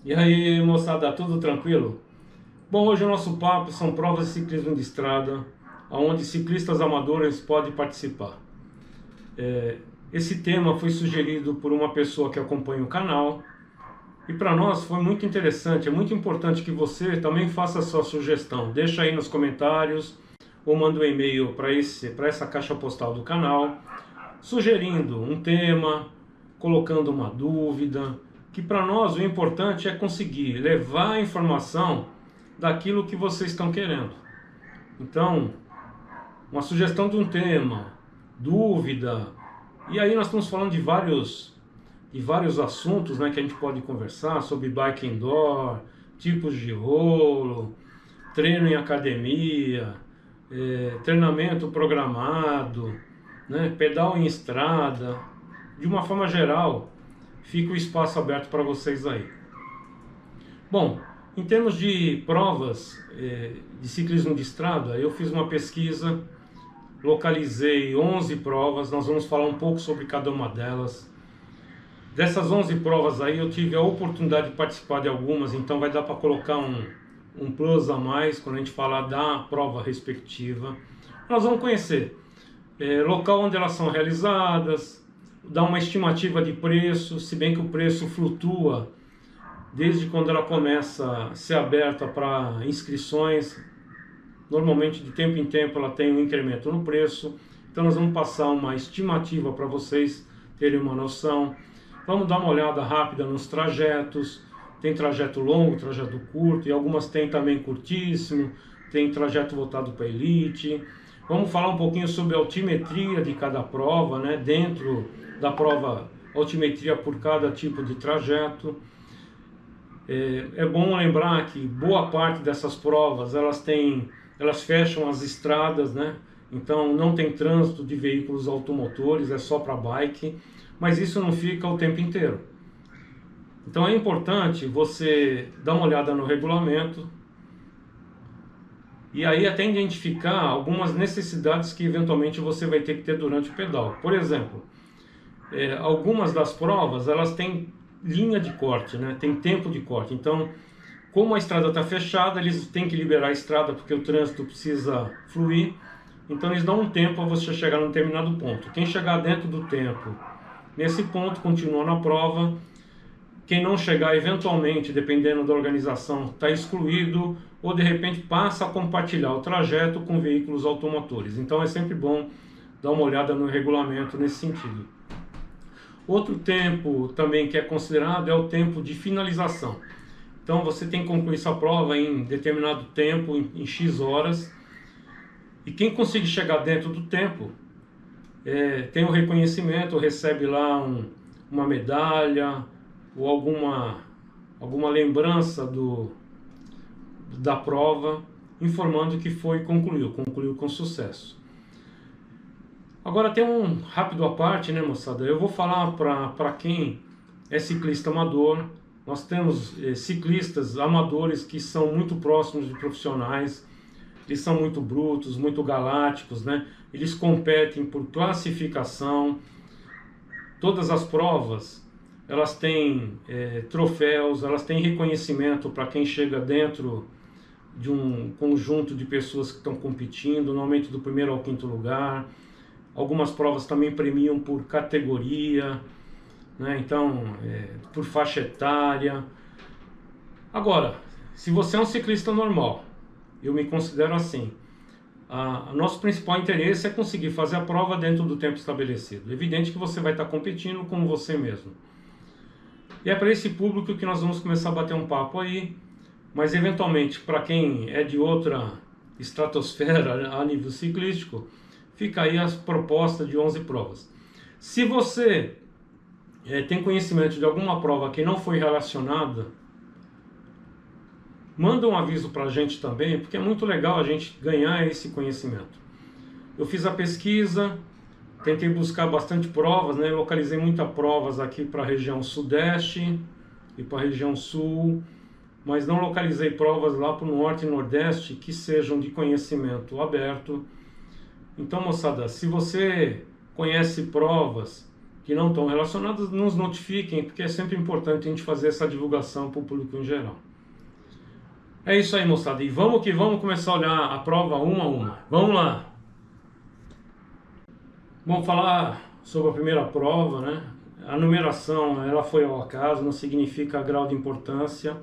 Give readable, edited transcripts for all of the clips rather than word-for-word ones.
E aí, moçada, tudo tranquilo? Bom, hoje o nosso papo são provas de ciclismo de estrada, onde ciclistas amadores podem participar. Esse tema foi sugerido por uma pessoa que acompanha o canal e para nós foi muito interessante. É muito importante que você também faça a sua sugestão. Deixa aí nos comentários ou manda um e-mail para essa caixa postal do canal, sugerindo um tema, colocando uma dúvida, que para nós o importante é conseguir levar a informação daquilo que vocês estão querendo. Então, uma sugestão de um tema, dúvida, e aí nós estamos falando de vários assuntos, né, que a gente pode conversar sobre bike indoor, tipos de rolo, treino em academia, treinamento programado, né, pedal em estrada. De uma forma geral, fica o espaço aberto para vocês aí. Bom, em termos de provas de ciclismo de estrada, eu fiz uma pesquisa, localizei 11 provas, nós vamos falar um pouco sobre cada uma delas. Dessas 11 provas aí, eu tive a oportunidade de participar de algumas, então vai dar para colocar um plus a mais quando a gente falar da prova respectiva. Nós vamos conhecer local onde elas são realizadas, dar uma estimativa de preço, se bem que o preço flutua desde quando ela começa a ser aberta para inscrições. Normalmente de tempo em tempo ela tem um incremento no preço, então nós vamos passar uma estimativa para vocês terem uma noção. Vamos dar uma olhada rápida nos trajetos. Tem trajeto longo, trajeto curto, e algumas tem também curtíssimo, tem trajeto voltado para elite. Vamos falar um pouquinho sobre a altimetria de cada prova, né? Dentro da prova, altimetria por cada tipo de trajeto. É bom lembrar que boa parte dessas provas elas fecham as estradas, né? Então não tem trânsito de veículos automotores, é só para bike, mas isso não fica o tempo inteiro. Então é importante você dar uma olhada no regulamento e aí até identificar algumas necessidades que eventualmente você vai ter que ter durante o pedal. Por exemplo, algumas das provas elas têm linha de corte, né? Tem tempo de corte. Então, como a estrada está fechada, eles têm que liberar a estrada porque o trânsito precisa fluir. Então eles dão um tempo para você chegar num determinado ponto. Quem chegar dentro do tempo, nesse ponto, continua na prova. Quem não chegar, eventualmente, dependendo da organização, está excluído ou de repente passa a compartilhar o trajeto com veículos automotores. Então é sempre bom dar uma olhada no regulamento nesse sentido. Outro tempo também que é considerado é o tempo de finalização. Então você tem que concluir sua prova em determinado tempo, em X horas. E quem conseguir chegar dentro do tempo tem um reconhecimento, recebe lá uma medalha ou alguma lembrança da prova, informando que concluiu com sucesso. Agora tem um rápido à parte, né, moçada? Eu vou falar para quem é ciclista amador. Nós temos ciclistas amadores que são muito próximos de profissionais. Eles são muito brutos, muito galácticos, né? Eles competem por classificação. Todas as provas, elas têm troféus, elas têm reconhecimento para quem chega dentro de um conjunto de pessoas que estão competindo, normalmente do primeiro ao quinto lugar. Algumas provas também premiam por categoria, né? Então, por faixa etária. Agora, se você é um ciclista normal, eu me considero assim, nosso principal interesse é conseguir fazer a prova dentro do tempo estabelecido. Evidente que você vai estar competindo com você mesmo. E é para esse público que nós vamos começar a bater um papo aí, mas eventualmente para quem é de outra estratosfera a nível ciclístico, fica aí as propostas de 11 provas. Se você tem conhecimento de alguma prova que não foi relacionada, manda um aviso para a gente também, porque é muito legal a gente ganhar esse conhecimento. Eu fiz a pesquisa, tentei buscar bastante provas, né? Localizei muitas provas aqui para a região sudeste e para a região sul, mas não localizei provas lá para o norte e nordeste que sejam de conhecimento aberto. Então, moçada, se você conhece provas que não estão relacionadas, nos notifiquem, porque é sempre importante a gente fazer essa divulgação para o público em geral. É isso aí, moçada, e vamos que vamos começar a olhar a prova uma a uma. Vamos lá! Vamos falar sobre a primeira prova, né? A numeração, ela foi ao acaso, não significa grau de importância.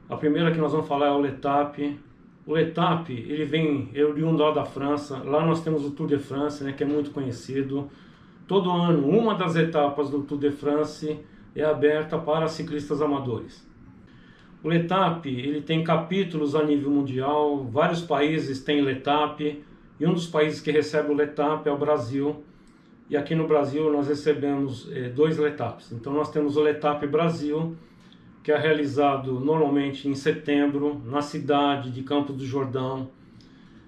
A primeira que nós vamos falar é o L'Etape. O L'Etape, ele vem oriundo lá da França. Lá nós temos o Tour de France, né, que é muito conhecido. Todo ano, uma das etapas do Tour de France é aberta para ciclistas amadores. O L'Etape, ele tem capítulos a nível mundial, vários países têm L'Etape, e um dos países que recebe o L'Etape é o Brasil. E aqui no Brasil nós recebemos 2 L'Etapes. Então nós temos o L'Etape Brasil, que é realizado normalmente em setembro, na cidade de Campos do Jordão.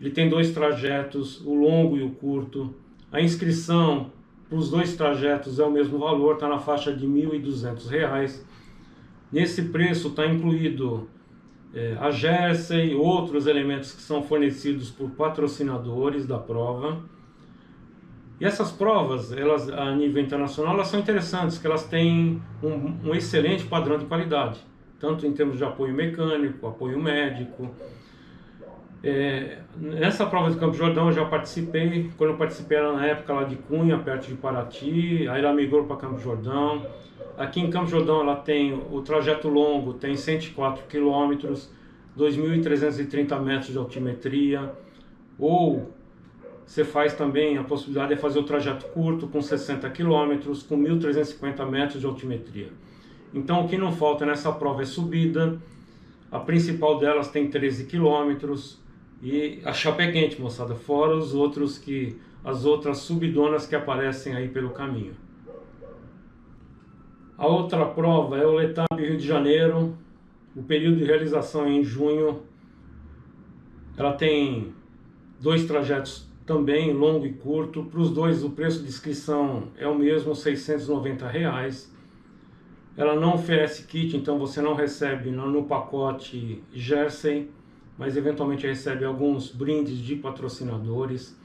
Ele tem 2 trajetos, o longo e o curto. A inscrição para os 2 trajetos é o mesmo valor, está na faixa de R$ 1.200. Nesse preço está incluído a jersey, outros elementos que são fornecidos por patrocinadores da prova. E essas provas, elas a nível internacional, elas são interessantes, que elas têm um excelente padrão de qualidade, tanto em termos de apoio mecânico, apoio médico. Nessa prova de Campos do Jordão eu já participei. Quando eu participei era na época lá de Cunha, perto de Paraty, aí ela migrou para Campos do Jordão. Aqui em Campos do Jordão ela tem o trajeto longo, tem 104 km, 2.330 metros de altimetria, ou você faz também a possibilidade de fazer o trajeto curto com 60 km, com 1.350 metros de altimetria. Então o que não falta nessa prova é subida. A principal delas tem 13 km e a chapa é quente, moçada, fora as outras subidonas que aparecem aí pelo caminho. A outra prova é o L'Etape Rio de Janeiro. O período de realização é em junho. Ela tem 2 trajetos também, longo e curto. Para os 2 o preço de inscrição é o mesmo, R$ 690. Ela não oferece kit, então você não recebe no pacote jersey, mas eventualmente recebe alguns brindes de patrocinadores.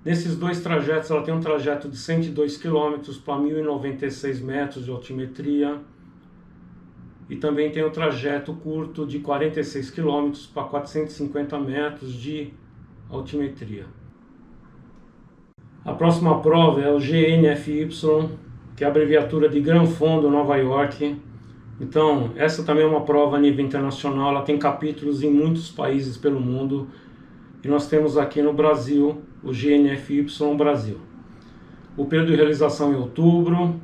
Nesses 2 trajetos, ela tem um trajeto de 102 km para 1.096 metros de altimetria. E também tem um trajeto curto de 46 km para 450 metros de altimetria. A próxima prova é o GNFY, que é a abreviatura de Gran Fondo Nova York. Então, essa também é uma prova a nível internacional, ela tem capítulos em muitos países pelo mundo. E nós temos aqui no Brasil o GNFY Brasil. O período de realização é em outubro,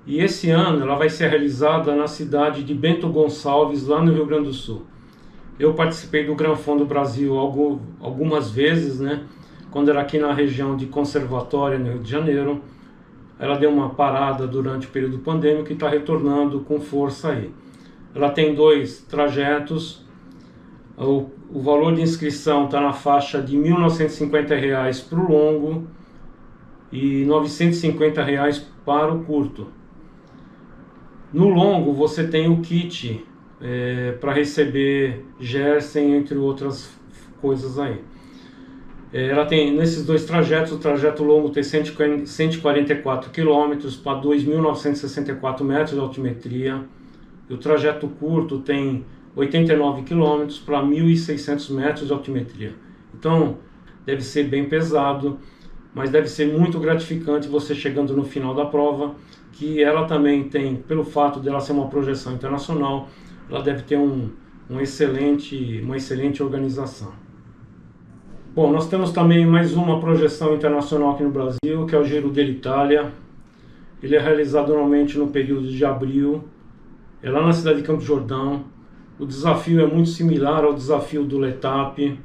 e esse ano ela vai ser realizada na cidade de Bento Gonçalves, lá no Rio Grande do Sul. Eu participei do Gran Fondo Brasil algumas vezes, né? Quando era aqui na região de Conservatória, no Rio de Janeiro. Ela deu uma parada durante o período pandêmico e está retornando com força aí. Ela tem 2 trajetos. O valor de inscrição está na faixa de R$ 1.950 para o longo e R$ 950 para o curto. No longo você tem o kit para receber jersey, entre outras coisas aí. Ela tem nesses 2 trajetos, o trajeto longo tem 144 km para 2.964 metros de altimetria. E o trajeto curto tem 89 km para 1.600 metros de altimetria. Então, deve ser bem pesado, mas deve ser muito gratificante você chegando no final da prova, que ela também tem, pelo fato dela ser uma projeção internacional, ela deve ter uma excelente organização. Bom, nós temos também mais uma projeção internacional aqui no Brasil, que é o Giro dell'Italia. Ele é realizado normalmente no período de abril, é lá na cidade de Campos do Jordão. O desafio é muito similar ao desafio do L'Etape.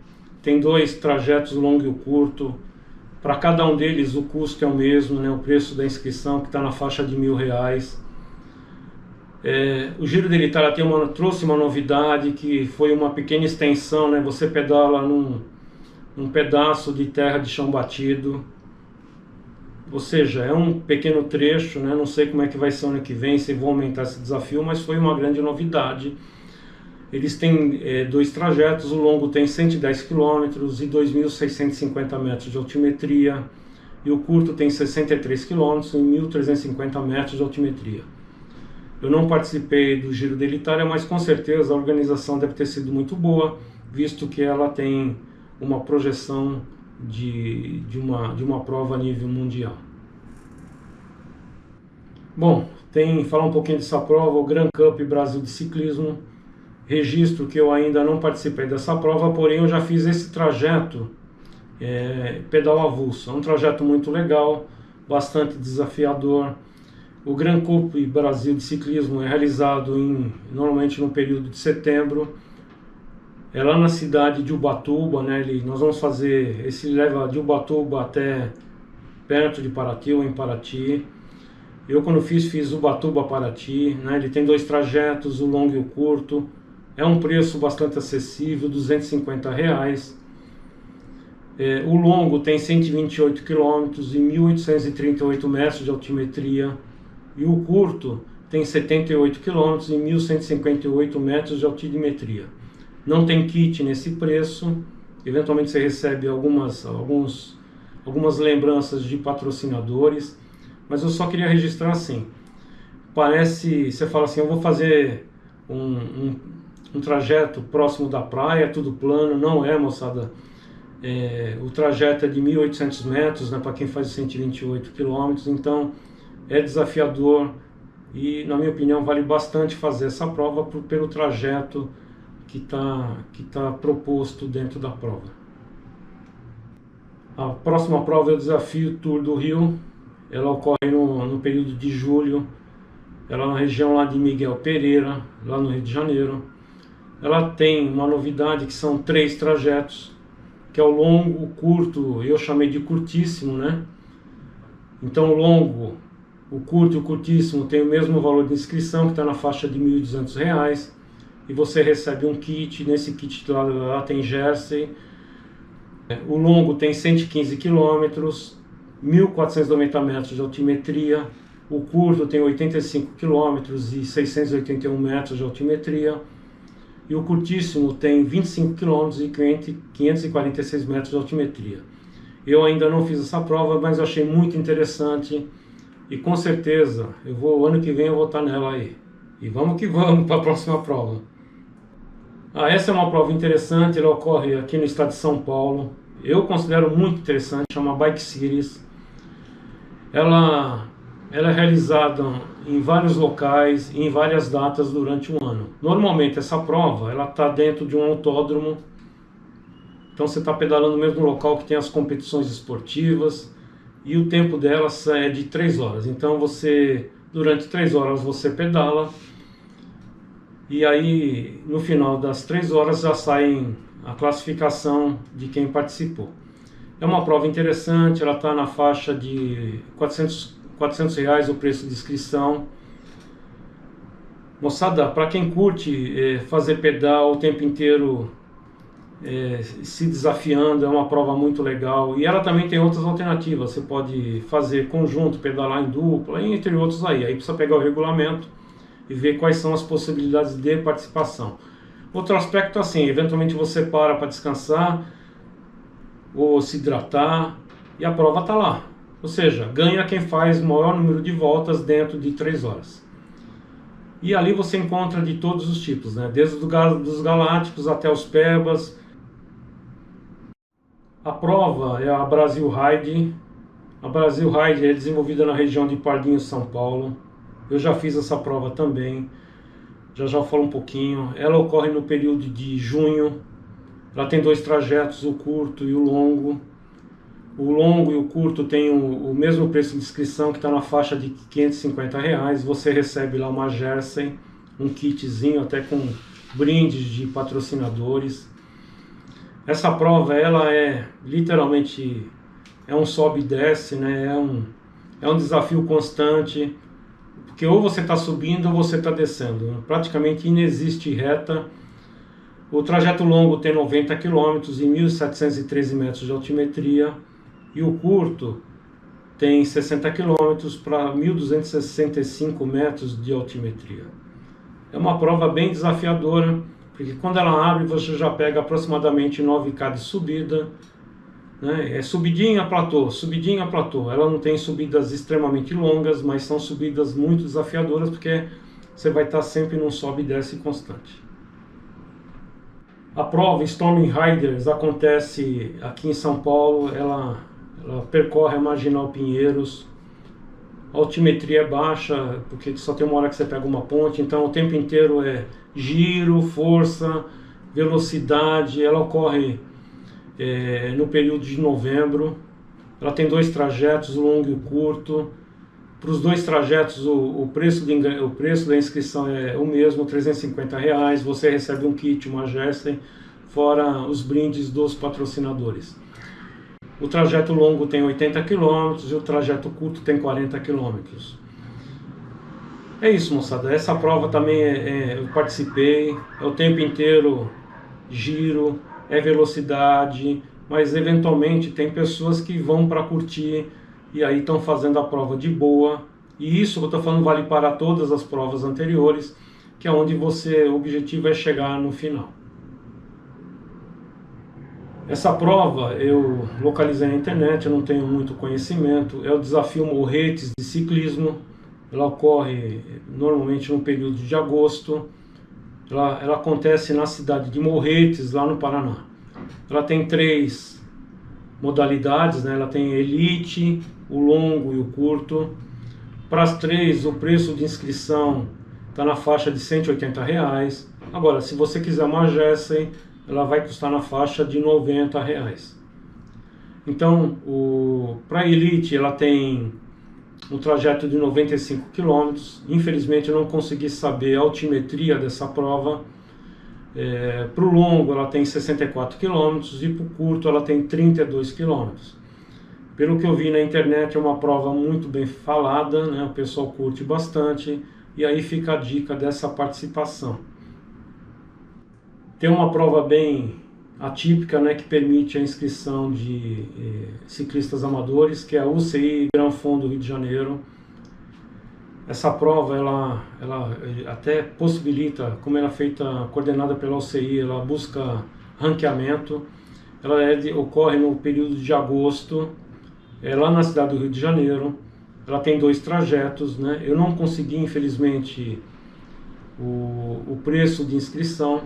Tem 2 trajetos, o longo e o curto. Para cada um deles o custo é o mesmo, né? O preço da inscrição que está na faixa de R$ 1.000. O Giro dell'Italia trouxe uma novidade, que foi uma pequena extensão, né? Você pedala num pedaço de terra de chão batido, ou seja, é um pequeno trecho, né? Não sei como é que vai ser ano que vem, se vão aumentar esse desafio, mas foi uma grande novidade. Eles têm 2 trajetos, o longo tem 110 km e 2.650 metros de altimetria. e o curto tem 63 quilômetros e 1.350 metros de altimetria. Eu não participei do Giro da Itália, mas com certeza a organização deve ter sido muito boa, visto que ela tem uma projeção de uma prova a nível mundial. Bom, falar um pouquinho dessa prova, o Grand Cup Brasil de Ciclismo. Registro que eu ainda não participei dessa prova, porém eu já fiz esse trajeto pedal avulso. É um trajeto muito legal, bastante desafiador. O Grand Cup Brasil de Ciclismo é realizado normalmente no período de setembro. É lá na cidade de Ubatuba, né? Nós vamos fazer, leva de Ubatuba até perto de Paraty ou em Paraty. Eu quando fiz Ubatuba Paraty, né? Ele tem 2 trajetos, o longo e o curto. É um preço bastante acessível, R$ 250. O longo tem 128 km e 1.838 metros de altimetria. E o curto tem 78 km e 1.158 metros de altimetria. Não tem kit nesse preço. Eventualmente você recebe algumas lembranças de patrocinadores. Mas eu só queria registrar assim. Você fala assim, eu vou fazer um trajeto próximo da praia, tudo plano. Não é, moçada. O trajeto é de 1.800 metros, né, para quem faz 128 km. Então é desafiador e, na minha opinião, vale bastante fazer essa prova pelo trajeto que tá proposto dentro da prova. A próxima prova é o Desafio Tour do Rio. Ela ocorre no período de julho. Ela é na região lá de Miguel Pereira, lá no Rio de Janeiro. Ela tem uma novidade que são 3 trajetos, que é o longo, o curto, eu chamei de curtíssimo, né? Então o longo, o curto e o curtíssimo tem o mesmo valor de inscrição, que está na faixa de R$ 1.200, e você recebe um kit. Nesse kit lá tem jersey. O longo tem 115 km, 1.490 metros de altimetria. O curto tem 85 km e 681 metros de altimetria. E o curtíssimo tem 25 km e 546 metros de altimetria. Eu ainda não fiz essa prova, mas achei muito interessante. E com certeza, ano que vem eu vou estar nela aí. E vamos que vamos para a próxima prova. Essa é uma prova interessante, ela ocorre aqui no estado de São Paulo. Eu considero muito interessante, chama Bike Series. Ela é realizada em vários locais e em várias datas durante um ano. Normalmente essa prova ela está dentro de um autódromo, então você está pedalando no mesmo local que tem as competições esportivas, e o tempo delas é de 3 horas. Então durante 3 horas você pedala, e aí no final das 3 horas já sai a classificação de quem participou. É uma prova interessante, ela está na faixa de R$ 400 o preço de inscrição. Moçada, para quem curte fazer pedal o tempo inteiro, se desafiando, é uma prova muito legal. E ela também tem outras alternativas, você pode fazer conjunto, pedalar em dupla, entre outros aí. Aí precisa pegar o regulamento e ver quais são as possibilidades de participação. Outro aspecto assim, eventualmente você para descansar ou se hidratar e a prova está lá. Ou seja, ganha quem faz o maior número de voltas dentro de 3 horas. E ali você encontra de todos os tipos, né? Desde dos galácticos até os pebas. A prova é a Brasil Ride. A Brasil Ride é desenvolvida na região de Pardinho, São Paulo. Eu já fiz essa prova também. Já falo um pouquinho. Ela ocorre no período de junho. Ela tem 2 trajetos, o curto e o longo. O longo e o curto tem o mesmo preço de inscrição, que está na faixa de R$ 550. Você recebe lá uma jersey, um kitzinho até com brindes de patrocinadores. Essa prova ela literalmente um sobe e desce, né? É um desafio constante, porque ou você está subindo ou você está descendo. Praticamente inexiste reta. O trajeto longo tem 90 km e 1.713 metros de altimetria. E o curto tem 60 km para 1.265 metros de altimetria. É uma prova bem desafiadora, porque quando ela abre você já pega aproximadamente 9K de subida, né? É subidinha, platô, subidinha, platô. Ela não tem subidas extremamente longas, mas são subidas muito desafiadoras, porque você vai estar sempre num sobe e desce constante. A prova Storm Riders acontece aqui em São Paulo, ela percorre a Marginal Pinheiros. A altimetria é baixa, porque só tem uma hora que você pega uma ponte, então o tempo inteiro é giro, força, velocidade. Ela ocorre no período de novembro. Ela tem 2 trajetos, o longo e o curto. Para os 2 trajetos o preço da inscrição é o mesmo, R$350. Você recebe um kit, uma jersey, fora os brindes dos patrocinadores. O trajeto longo tem 80 km e o trajeto curto tem 40 km. É isso, moçada. Essa prova também eu participei. É o tempo inteiro giro, é velocidade, mas eventualmente tem pessoas que vão para curtir e aí estão fazendo a prova de boa. E isso que eu estou falando vale para todas as provas anteriores, que é onde o objetivo é chegar no final. Essa prova eu localizei na internet, eu não tenho muito conhecimento. É o desafio Morretes de ciclismo. Ela ocorre normalmente no período de agosto. Ela acontece na cidade de Morretes, lá no Paraná. Ela tem 3 modalidades, né? Ela tem elite, o longo e o curto. Para as 3, o preço de inscrição está na faixa de R$180. Agora, se você quiser uma jersey, ela vai custar na faixa de R$90. Então, para a elite, ela tem um trajeto de 95 km. Infelizmente, eu não consegui saber a altimetria dessa prova. Para o longo, ela tem 64 km e para o curto, ela tem 32 km. Pelo que eu vi na internet, é uma prova muito bem falada, né? O pessoal curte bastante, e aí fica a dica dessa participação. Tem uma prova bem atípica, né, que permite a inscrição de ciclistas amadores, que é a UCI Gran Fondo do Rio de Janeiro. Essa prova, ela até possibilita, como ela é feita, coordenada pela UCI, ela busca ranqueamento. Ela ocorre no período de agosto, lá na cidade do Rio de Janeiro. Ela tem 2 trajetos, né? Eu não consegui, infelizmente, o preço de inscrição.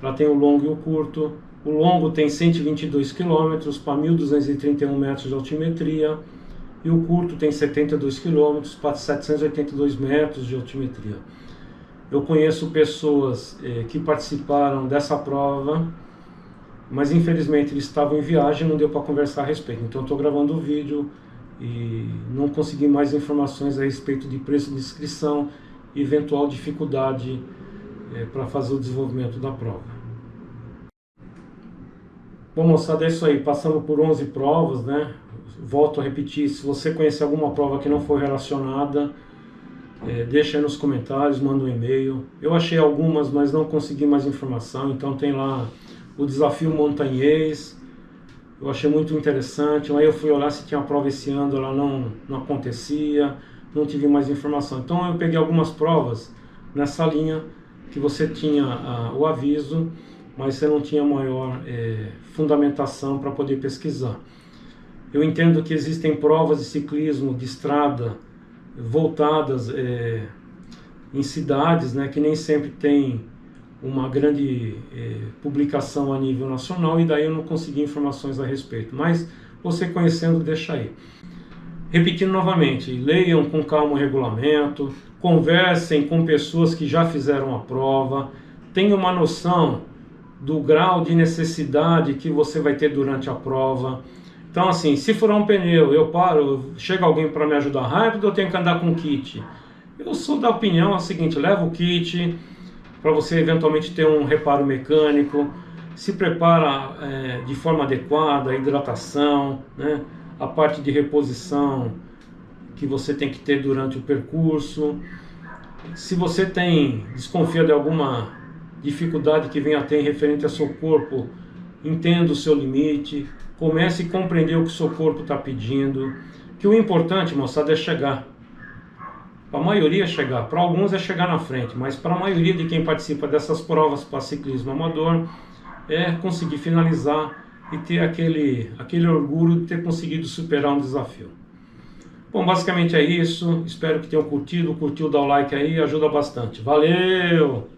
Ela tem o longo e o curto. O longo tem 122 km para 1.231 metros de altimetria. E o curto tem 72 km para 782 metros de altimetria. Eu conheço pessoas que participaram dessa prova, mas infelizmente eles estavam em viagem e não deu para conversar a respeito. Então eu estou gravando o vídeo e não consegui mais informações a respeito de preço de inscrição e eventual dificuldade para fazer o desenvolvimento da prova. Bom, moçada, é isso aí. Passamos por 11 provas, né? Volto a repetir, se você conhecer alguma prova que não foi relacionada, deixa aí nos comentários, manda um e-mail. Eu achei algumas, mas não consegui mais informação. Então tem lá o desafio montanhês, eu achei muito interessante. Aí eu fui olhar se tinha prova esse ano, ela não acontecia, não tive mais informação. Então eu peguei algumas provas nessa linha que você tinha o aviso, mas você não tinha maior fundamentação para poder pesquisar. Eu entendo que existem provas de ciclismo de estrada voltadas em cidades, né, que nem sempre tem uma grande publicação a nível nacional, e daí eu não consegui informações a respeito. Mas você conhecendo, deixa aí. Repetindo novamente, leiam com calma o regulamento, conversem com pessoas que já fizeram a prova, tenham uma noção do grau de necessidade que você vai ter durante a prova. Então assim, se furar um pneu, eu paro, chega alguém para me ajudar rápido, eu tenho que andar com kit. Eu sou da opinião é o seguinte, leva o kit para você eventualmente ter um reparo mecânico, se prepara de forma adequada, a hidratação, né? A parte de reposição que você tem que ter durante o percurso. Se você desconfia de alguma dificuldade que venha a ter referente ao seu corpo, entenda o seu limite, comece a compreender o que o seu corpo está pedindo, que o importante, moçada, é chegar. Para a maioria é chegar, para alguns é chegar na frente, mas para a maioria de quem participa dessas provas para ciclismo amador, é conseguir finalizar e ter aquele orgulho de ter conseguido superar um desafio. Bom, basicamente é isso. Espero que tenham curtido. Curtiu, dá o like aí, ajuda bastante. Valeu!